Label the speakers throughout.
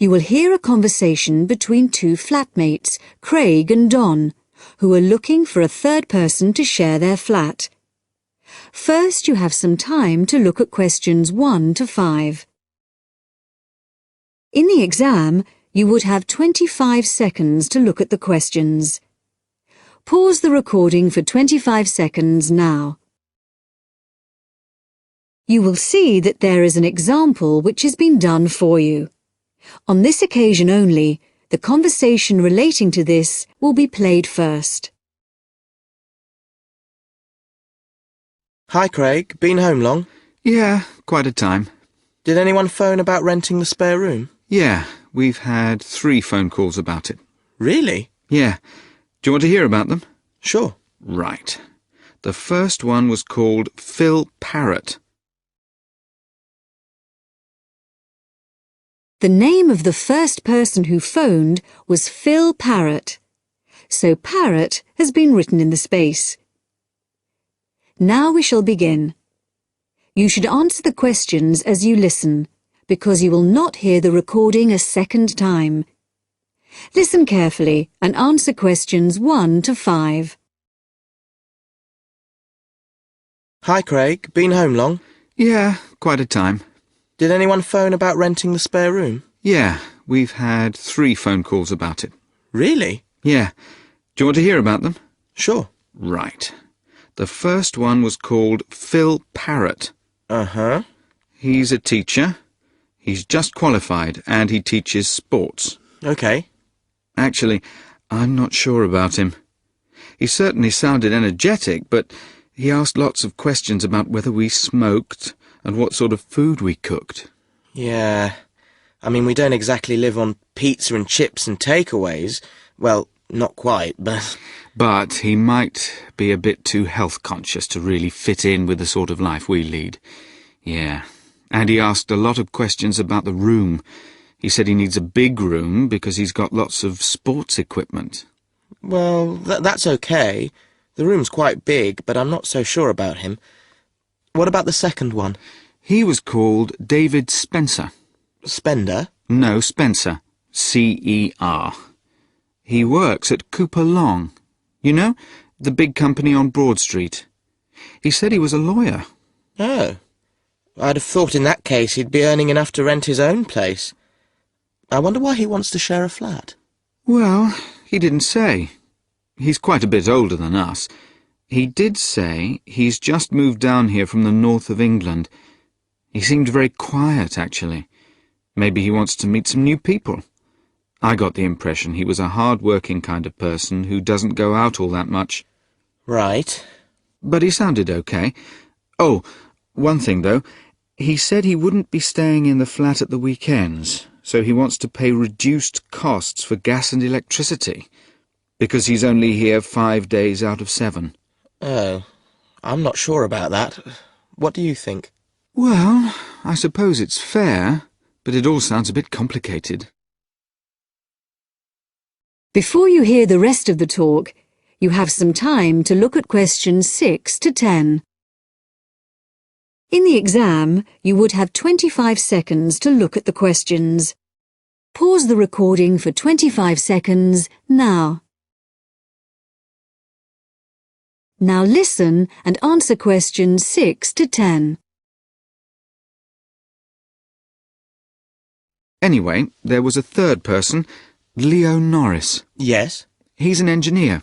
Speaker 1: You will hear a conversation between two flatmates, Craig and Don, who are looking for a third person to share their flat. First, you have some time to look at questions 1 to 5. In the exam, you would have 25 seconds to look at the questions. Pause the recording for 25 seconds now. You will see that there is an example which has been done for you. On this occasion only, the conversation relating to this will be played first.
Speaker 2: Hi, Craig. Been home long?
Speaker 3: Yeah, quite a time.
Speaker 2: Did anyone phone about renting the spare room?
Speaker 3: Yeah, we've had 3 phone calls about it.
Speaker 2: Really?
Speaker 3: Yeah. Do you want to hear about them?
Speaker 2: Sure.
Speaker 3: Right. The first one was called Phil Parrott.
Speaker 1: The name of the first person who phoned was Phil Parrott, so Parrott has been written in the space. Now we shall begin. You should answer the questions as you listen, because you will not hear the recording a second time. Listen carefully and answer questions 1 to 5.
Speaker 2: Hi, Craig. Been home long?
Speaker 3: Yeah, quite a time.
Speaker 2: Did anyone phone about renting the spare room?
Speaker 3: Yeah, we've had 3 phone calls about it.
Speaker 2: Really?
Speaker 3: Yeah. Do you want to hear about them?
Speaker 2: Sure.
Speaker 3: Right. The first one was called Phil Parrott.
Speaker 2: Uh-huh.
Speaker 3: He's a teacher. He's just qualified and he teaches sports.
Speaker 2: Okay.
Speaker 3: Actually, I'm not sure about him. He certainly sounded energetic, but he asked lots of questions about whether we smoked and what sort of food we cooked.
Speaker 2: Yeah. I mean, we don't exactly live on pizza and chips and takeaways. Well, not quite, but...
Speaker 3: But he might be a bit too health-conscious to really fit in with the sort of life we lead. Yeah. And he asked a lot of questions about the room. He said he needs a big room because he's got lots of sports equipment.
Speaker 2: Well, that's okay. The room's quite big, but I'm not so sure about him. What about the second one?
Speaker 3: He was called David Spencer.
Speaker 2: Spender?
Speaker 3: No, Spencer. C-E-R. He works at Cooper Long. You know, the big company on Broad Street. He said he was a lawyer.
Speaker 2: Oh. I'd have thought in that case he'd be earning enough to rent his own place. I wonder why he wants to share a flat.
Speaker 3: Well, he didn't say. He's quite a bit older than us. He did say he's just moved down here from the north of England. He seemed very quiet, actually. Maybe he wants to meet some new people. I got the impression he was a hard-working kind of person who doesn't go out all that much.
Speaker 2: Right.
Speaker 3: But he sounded okay. Oh, one thing, though. He said he wouldn't be staying in the flat at the weekends, so he wants to pay reduced costs for gas and electricity, because he's only here 5 days out of 7.
Speaker 2: Oh, I'm not sure about that. What do you think?
Speaker 3: Well, I suppose it's fair, but it all sounds a bit complicated.
Speaker 1: Before you hear the rest of the talk, you have some time to look at questions 6 to 10. In the exam, you would have 25 seconds to look at the questions. Pause the recording for 25 seconds now. Now listen and answer questions 6 to 10.
Speaker 3: Anyway, there was a third person, Leo Norris.
Speaker 2: Yes?
Speaker 3: He's an engineer.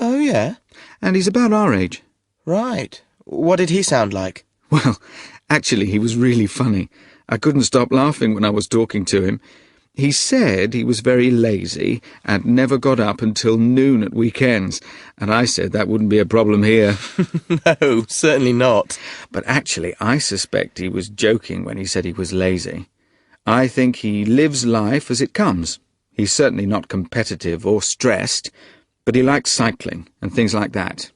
Speaker 2: Oh, yeah?
Speaker 3: And he's about our age.
Speaker 2: Right. What did he sound like?
Speaker 3: Well, actually, he was really funny. I couldn't stop laughing when I was talking to him. He said he was very lazy and never got up until noon at weekends, and I said that wouldn't be a problem here.
Speaker 2: No, certainly not.
Speaker 3: But actually, I suspect he was joking when he said he was lazy. I think he lives life as it comes. He's certainly not competitive or stressed, but he likes cycling and things like that.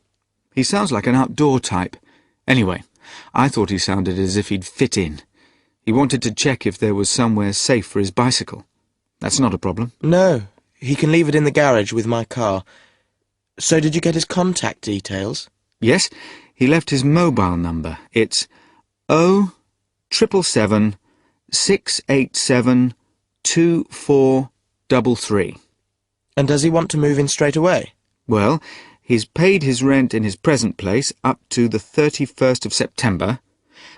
Speaker 3: He sounds like an outdoor type. Anyway, I thought he sounded as if he'd fit in. He wanted to check if there was somewhere safe for his bicycle. That's not a problem.
Speaker 2: No, he can leave it in the garage with my car. So did you get his contact details?
Speaker 3: Yes, he left his mobile number. It's 0777 687 2433.
Speaker 2: And does he want to move in straight away?
Speaker 3: Well, he's paid his rent in his present place up to the 31st of September,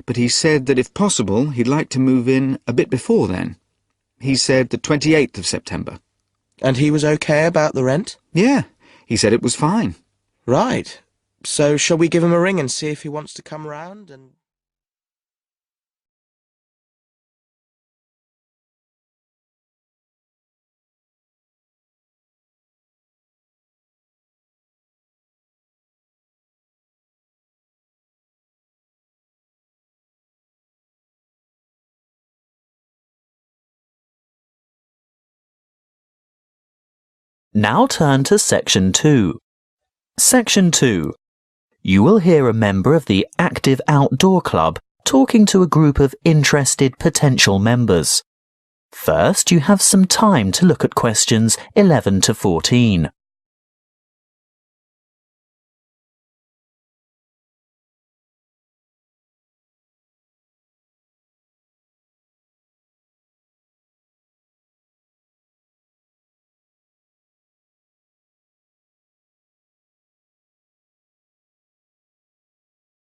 Speaker 3: but he said that if possible he'd like to move in a bit before then. He said the 28th of September.
Speaker 2: And he was okay about the rent?
Speaker 3: Yeah, he said it was fine.
Speaker 2: Right. So shall we give him a ring and see if he wants to come round and...
Speaker 4: Now turn to Section 2. Section 2. You will hear a member of the Active Outdoor Club talking to a group of interested potential members. First, you have some time to look at questions 11 to 14.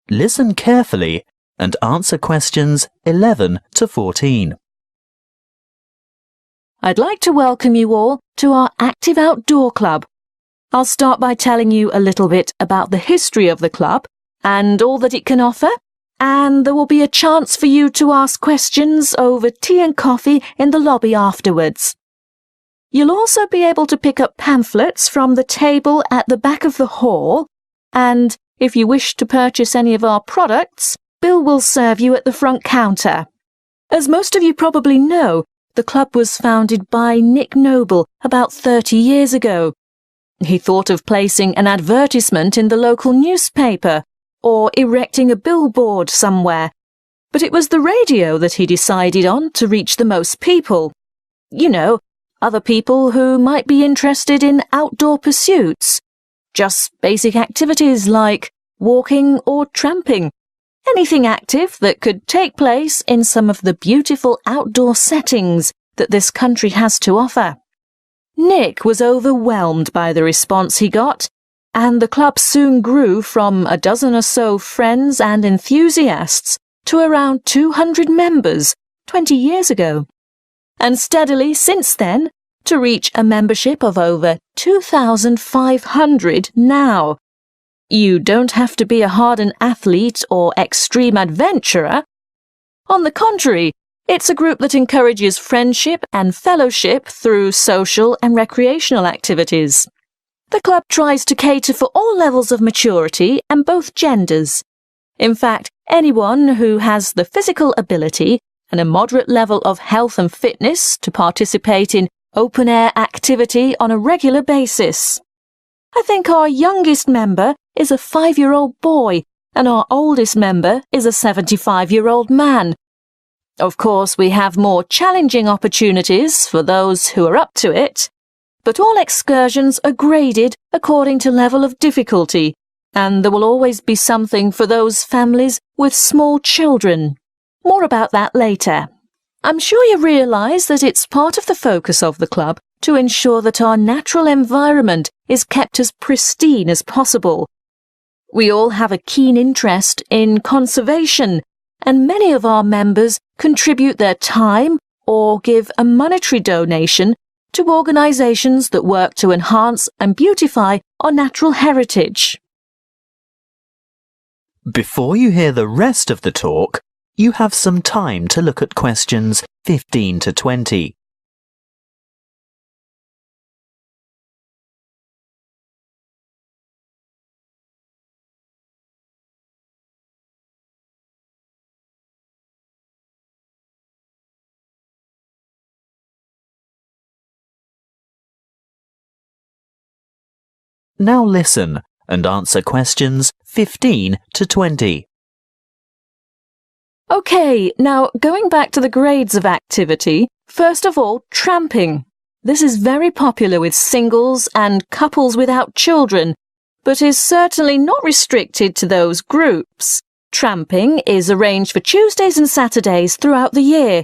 Speaker 4: Listen carefully and answer questions 11 to 14.
Speaker 5: I'd like to welcome you all to our Active Outdoor Club. I'll start by telling you a little bit about the history of the club and all that it can offer, and there will be a chance for you to ask questions over tea and coffee in the lobby afterwards. You'll also be able to pick up pamphlets from the table at the back of the hall, and if you wish to purchase any of our products, Bill will serve you at the front counter. As most of you probably know, the club was founded by Nick Noble about 30 years ago. He thought of placing an advertisement in the local newspaper or erecting a billboard somewhere, but it was the radio that he decided on to reach the most people. You know, other people who might be interested in outdoor pursuits. Just basic activities like walking or tramping. Anything active that could take place in some of the beautiful outdoor settings that this country has to offer. Nick was overwhelmed by the response he got, and the club soon grew from a dozen or so friends and enthusiasts to around 200 members 20 years ago, and steadily since then to reach a membership of over 2,500 now. You don't have to be a hardened athlete or extreme adventurer. On the contrary, it's a group that encourages friendship and fellowship through social and recreational activities. The club tries to cater for all levels of maturity and both genders. In fact, anyone who has the physical ability and a moderate level of health and fitness to participate in open-air activity on a regular basis. I think our youngest member is a 5-year-old boy and our oldest member is a 75-year-old man. Of course, we have more challenging opportunities for those who are up to it, but all excursions are graded according to level of difficulty, and there will always be something for those families with small children. More about that later. I'm sure you realise that it's part of the focus of the club to ensure that our natural environment is kept as pristine as possible. We all have a keen interest in conservation, and many of our members contribute their time or give a monetary donation to organisations that work to enhance and beautify our natural heritage.
Speaker 4: Before you hear the rest of the talk, you have some time to look at questions 15 to 20. Now listen and answer questions 15 to 20.
Speaker 5: OK, now going back to the grades of activity, first of all, tramping. This is very popular with singles and couples without children, but is certainly not restricted to those groups. Tramping is arranged for Tuesdays and Saturdays throughout the year.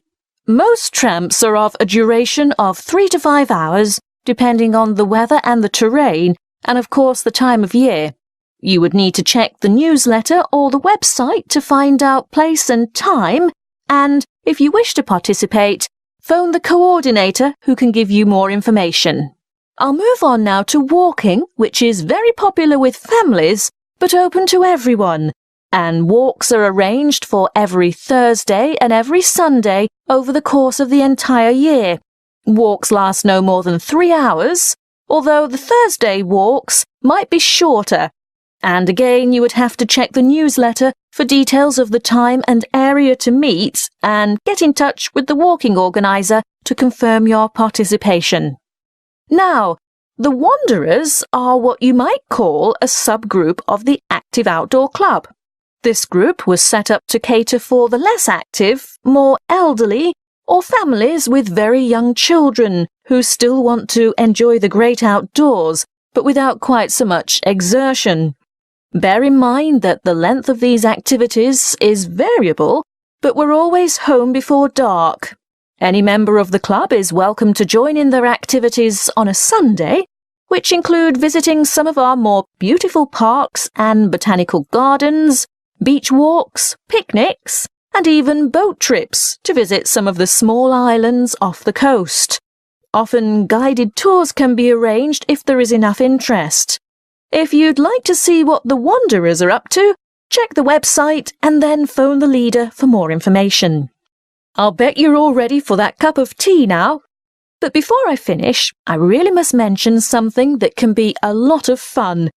Speaker 5: Most tramps are of a duration of 3 to 5 hours, depending on the weather and the terrain, and of course the time of year. You would need to check the newsletter or the website to find out place and time, and if you wish to participate, phone the coordinator who can give you more information. I'll move on now to walking, which is very popular with families, but open to everyone. And walks are arranged for every Thursday and every Sunday over the course of the entire year. Walks last no more than 3 hours, although the Thursday walks might be shorter. And again, you would have to check the newsletter for details of the time and area to meet and get in touch with the walking organiser to confirm your participation. Now, the Wanderers are what you might call a subgroup of the Active Outdoor Club. This group was set up to cater for the less active, more elderly, or families with very young children who still want to enjoy the great outdoors, but without quite so much exertion. Bear in mind that the length of these activities is variable, but we're always home before dark. Any member of the club is welcome to join in their activities on a Sunday, which include visiting some of our more beautiful parks and botanical gardens, beach walks, picnics, and even boat trips to visit some of the small islands off the coast. Often guided tours can be arranged if there is enough interest. If you'd like to see what the Wanderers are up to, check the website and then phone the leader for more information. I'll bet you're all ready for that cup of tea now. But before I finish, I really must mention something that can be a lot of fun.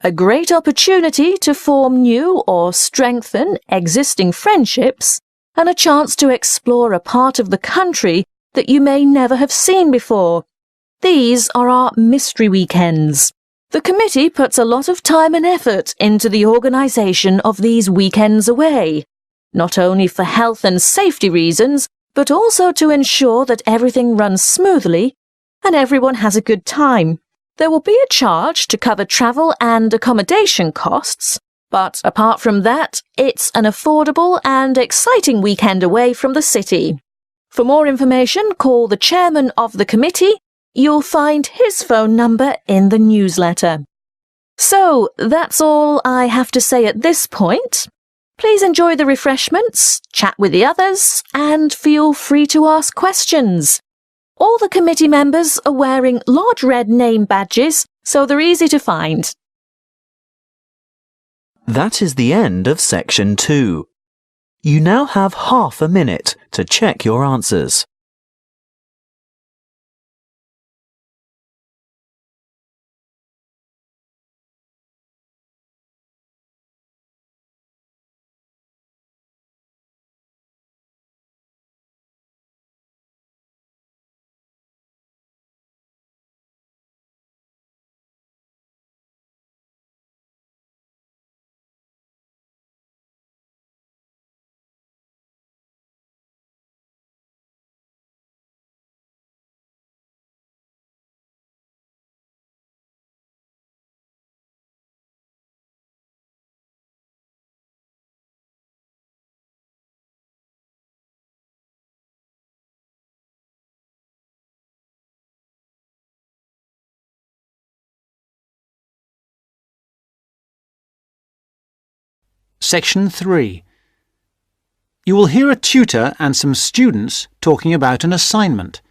Speaker 5: A great opportunity to form new or strengthen existing friendships, and a chance to explore a part of the country that you may never have seen before. These are our mystery weekends. The committee puts a lot of time and effort into the organisation of these weekends away, not only for health and safety reasons, but also to ensure that everything runs smoothly and everyone has a good time. There will be a charge to cover travel and accommodation costs, but apart from that, it's an affordable and exciting weekend away from the city. For more information, call the chairman of the committee. You'll find his phone number in the newsletter. So, that's all I have to say at this point. Please enjoy the refreshments, chat with the others, and feel free to ask questions. All the committee members are wearing large red name badges, so they're easy to find.
Speaker 4: That is the end of section 2. You now have half a minute to check your answers.
Speaker 6: Section 3. You will hear a tutor and some students talking about an assignment.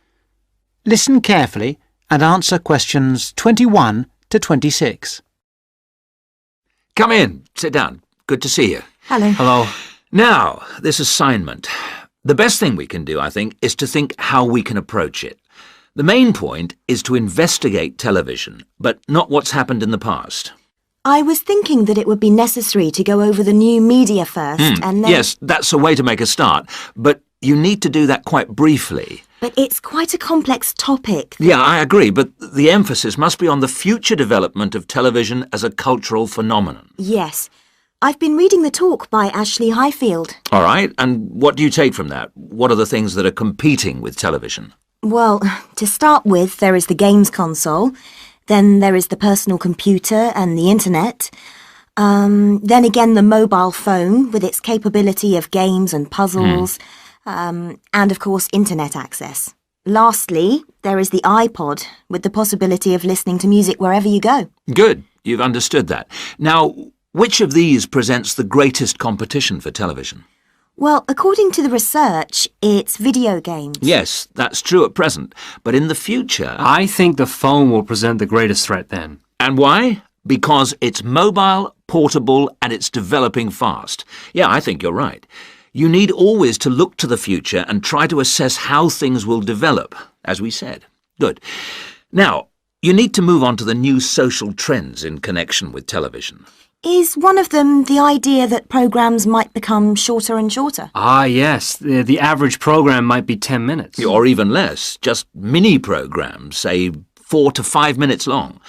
Speaker 6: Listen carefully and answer questions 21 to 26.
Speaker 7: Come in. Sit down. Good to see you.
Speaker 5: Hello.
Speaker 7: Hello. Now, this assignment. The best thing we can do, I think, is to think how we can approach it. The main point is to investigate television, but not what's happened in the past.
Speaker 8: I was thinking that it would be necessary to go over the new media first and then...
Speaker 7: Yes, that's a way to make a start, but you need to do that quite briefly.
Speaker 8: But it's quite a complex topic.
Speaker 7: Yeah, I agree, but the emphasis must be on the future development of television as a cultural phenomenon.
Speaker 8: Yes. I've been reading the talk by Ashley Highfield.
Speaker 7: All right, and what do you take from that? What are the things that are competing with television?
Speaker 8: Well, to start with, there is the games console. Then there is the personal computer and the internet. Then again, the mobile phone with its capability of games and puzzles. and of course internet access. Lastly, there is the iPod, with the possibility of listening to music wherever you go.
Speaker 7: Good, you've understood that. Now, which of these presents the greatest competition for television?
Speaker 8: Well, according to the research, it's video games.
Speaker 7: Yes, that's true at present, but in the future...
Speaker 9: I think the phone will present the greatest threat then.
Speaker 7: And why? Because it's mobile, portable, and it's developing fast. Yeah, I think you're right. You need always to look to the future and try to assess how things will develop, as we said. Good. Now, you need to move on to the new social trends in connection with television.
Speaker 8: Is one of them the idea that programmes might become shorter and shorter?
Speaker 9: Ah, yes. The average program might be 10 minutes.
Speaker 7: Or even less, just mini-programs, say 4 to 5 minutes long.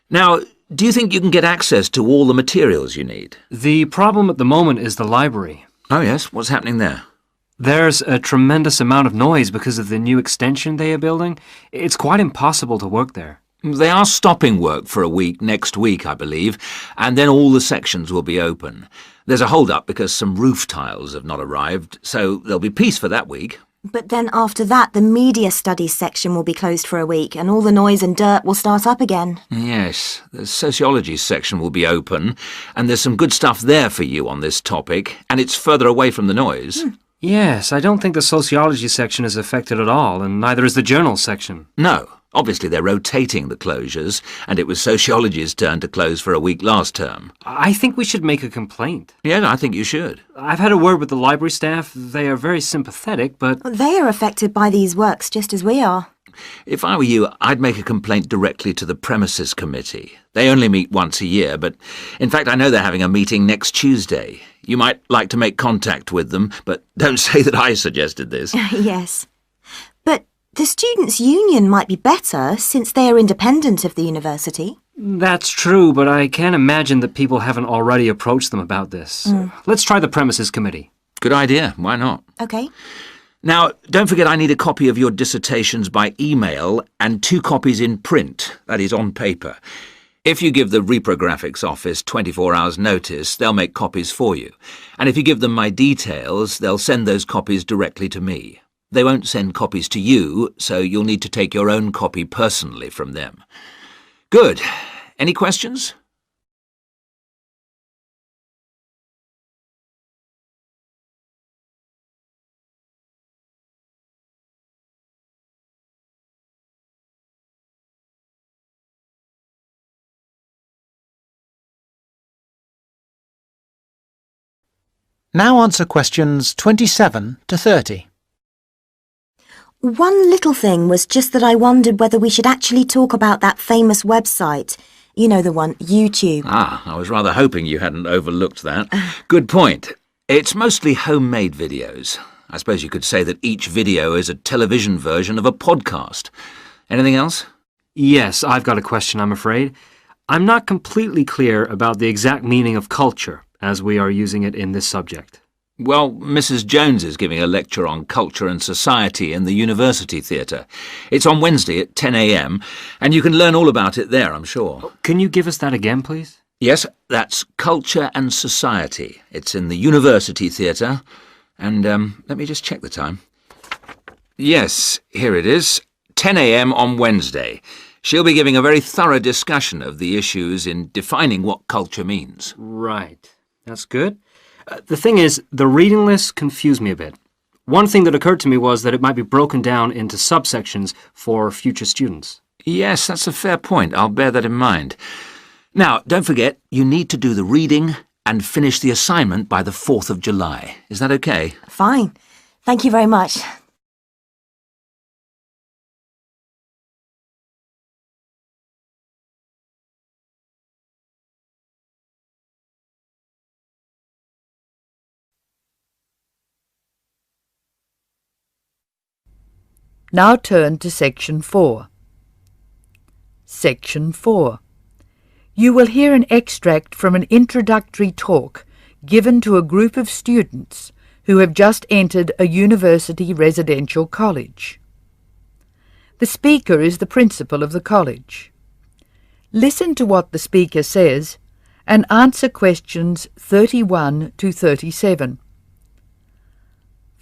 Speaker 7: Now, do you think you can get access to all the materials you need?
Speaker 9: The problem at the moment is the library.
Speaker 7: Oh, yes? What's happening there?
Speaker 9: There's a tremendous amount of noise because of the new extension they are building. It's quite impossible to work there.
Speaker 7: They are stopping work for a week next week, I believe, and then all the sections will be open. There's a hold-up because some roof tiles have not arrived, so there'll be peace for that week.
Speaker 8: But then after that, the media studies section will be closed for a week, and all the noise and dirt will start up again.
Speaker 7: Yes, the sociology section will be open, and there's some good stuff there for you on this topic, and it's further away from the noise.
Speaker 9: Yes, I don't think the sociology section is affected at all, and neither is the journal section.
Speaker 7: No. Obviously, they're rotating the closures, and it was sociology's turn to close for a week last term.
Speaker 9: I think we should make a complaint.
Speaker 7: Yeah, I think you should.
Speaker 9: I've had a word with the library staff. They are very sympathetic, but...
Speaker 8: They are affected by these works just as we are.
Speaker 7: If I were you, I'd make a complaint directly to the premises committee. They only meet once a year, but in fact I know they're having a meeting next Tuesday. You might like to make contact with them, but don't say that I suggested this.
Speaker 8: Yes. But the Students' Union might be better, since they are independent of the university.
Speaker 9: That's true, but I can't imagine that people haven't already approached them about this. Let's try the premises committee.
Speaker 7: Good idea. Why not?
Speaker 8: OK.
Speaker 7: Now, don't forget I need a copy of your dissertations by email and 2 copies in print, that is, on paper. If you give the reprographics office 24 hours' notice, they'll make copies for you. And if you give them my details, they'll send those copies directly to me. They won't send copies to you, so you'll need to take your own copy personally from them. Good. Any questions?
Speaker 6: Now answer questions 27 to 30.
Speaker 8: One little thing was just that I wondered whether we should actually talk about that famous website. You know the one, YouTube.
Speaker 7: Ah, I was rather hoping you hadn't overlooked that. Good point. It's mostly homemade videos. I suppose you could say that each video is a television version of a podcast. Anything else?
Speaker 9: Yes, I've got a question, I'm afraid. I'm not completely clear about the exact meaning of culture, as we are using it in this subject.
Speaker 7: Well, Mrs. Jones is giving a lecture on culture and society in the University Theatre. It's on Wednesday at 10 a.m, and you can learn all about it there, I'm sure.
Speaker 9: Can you give us that again, please?
Speaker 7: Yes, that's Culture and Society. It's in the University Theatre. And, let me just check the time. Yes, here it is. 10 a.m. on Wednesday. She'll be giving a very thorough discussion of the issues in defining what culture means.
Speaker 9: Right. That's good. The thing is, the reading list confused me a bit. One thing that occurred to me was that it might be broken down into subsections for future students.
Speaker 7: Yes, that's a fair point. I'll bear that in mind. Now, don't forget, you need to do the reading and finish the assignment by the 4th of July. Is that okay?
Speaker 8: Fine. Thank you very much.
Speaker 10: Now turn to Section 4. Section 4. You will hear an extract from an introductory talk given to a group of students who have just entered a university residential college. The speaker is the principal of the college. Listen to what the speaker says and answer questions 31 to 37.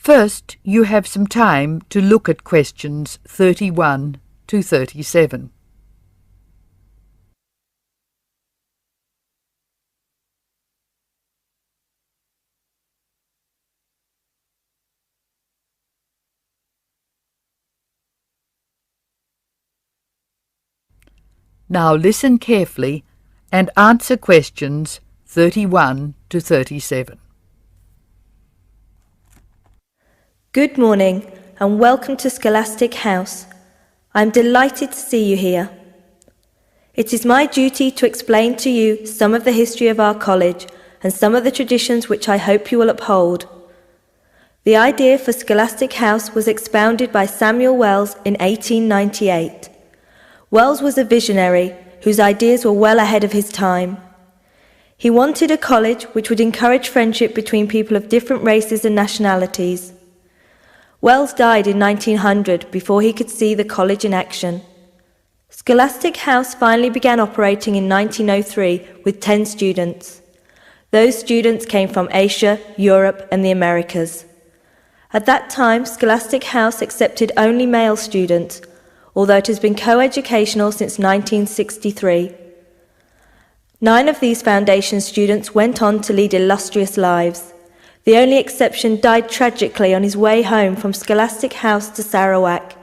Speaker 10: First, you have some time to look at questions 31 to 37. Now listen carefully and answer questions 31 to 37.
Speaker 11: Good morning and welcome to Scholastic House. I'm delighted to see you here. It is my duty to explain to you some of the history of our college and some of the traditions which I hope you will uphold. The idea for Scholastic House was expounded by Samuel Wells in 1898. Wells was a visionary whose ideas were well ahead of his time. He wanted a college which would encourage friendship between people of different races and nationalities. Wells died in 1900 before he could see the college in action. Scholastic House finally began operating in 1903 with 10 students. Those students came from Asia, Europe and the Americas. At that time, Scholastic House accepted only male students, although it has been co-educational since 1963. 9 of these foundation students went on to lead illustrious lives. The only exception died tragically on his way home from Scholastic House to Sarawak.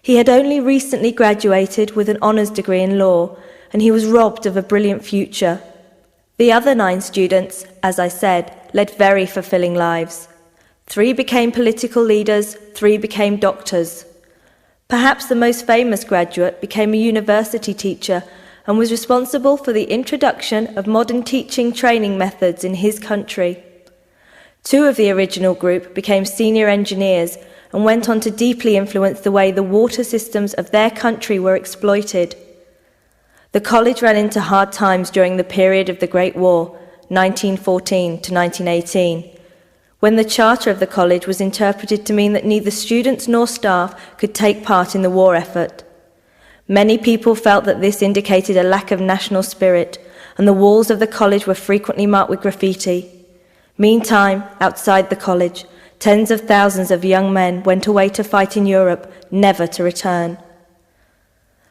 Speaker 11: He had only recently graduated with an honours degree in law, and he was robbed of a brilliant future. The other 9 students, as I said, led very fulfilling lives. 3 became political leaders, 3 became doctors. Perhaps the most famous graduate became a university teacher and was responsible for the introduction of modern teaching training methods in his country. 2 of the original group became senior engineers and went on to deeply influence the way the water systems of their country were exploited. The college ran into hard times during the period of the Great War, 1914 to 1918, when the charter of the college was interpreted to mean that neither students nor staff could take part in the war effort. Many people felt that this indicated a lack of national spirit, and the walls of the college were frequently marked with graffiti. Meantime, outside the college, tens of thousands of young men went away to fight in Europe, never to return.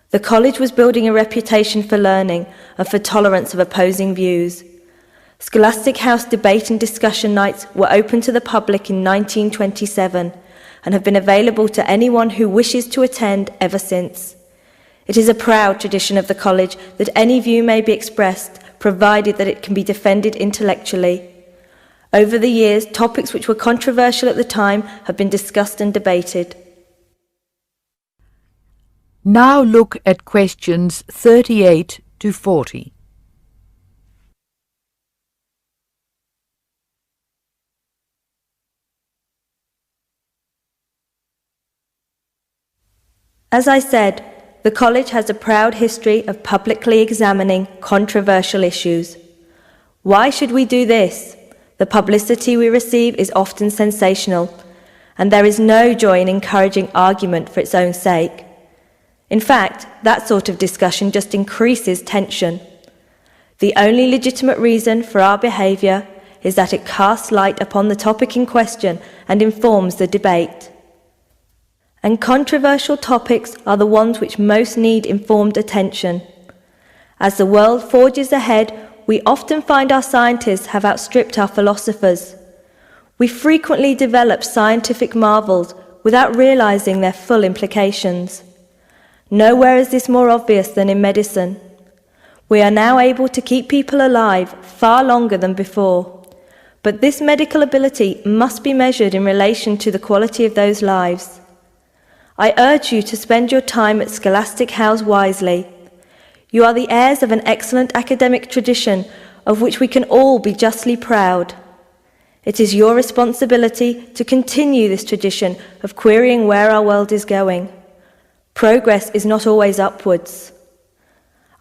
Speaker 11: The college was building a reputation for learning and for tolerance of opposing views. Scholastic House debate and discussion nights were open to the public in 1927 and have been available to anyone who wishes to attend ever since. It is a proud tradition of the college that any view may be expressed, provided that it can be defended intellectually. Over the years, topics which were controversial at the time have been discussed and debated.
Speaker 10: Now look at questions 38 to 40.
Speaker 11: As I said, the college has a proud history of publicly examining controversial issues. Why should we do this? The publicity we receive is often sensational, and there is no joy in encouraging argument for its own sake. In fact, that sort of discussion just increases tension. The only legitimate reason for our behaviour is that it casts light upon the topic in question and informs the debate. And controversial topics are the ones which most need informed attention. As the world forges ahead, we often find our scientists have outstripped our philosophers. We frequently develop scientific marvels without realizing their full implications. Nowhere is this more obvious than in medicine. We are now able to keep people alive far longer than before. But this medical ability must be measured in relation to the quality of those lives. I urge you to spend your time at Scholastic House wisely. You are the heirs of an excellent academic tradition of which we can all be justly proud. It is your responsibility to continue this tradition of querying where our world is going. Progress is not always upwards.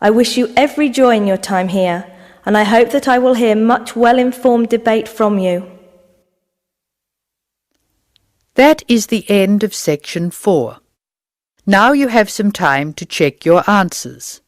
Speaker 11: I wish you every joy in your time here, and I hope that I will hear much well-informed debate from you.
Speaker 10: That is the end of section 4. Now you have some time to check your answers.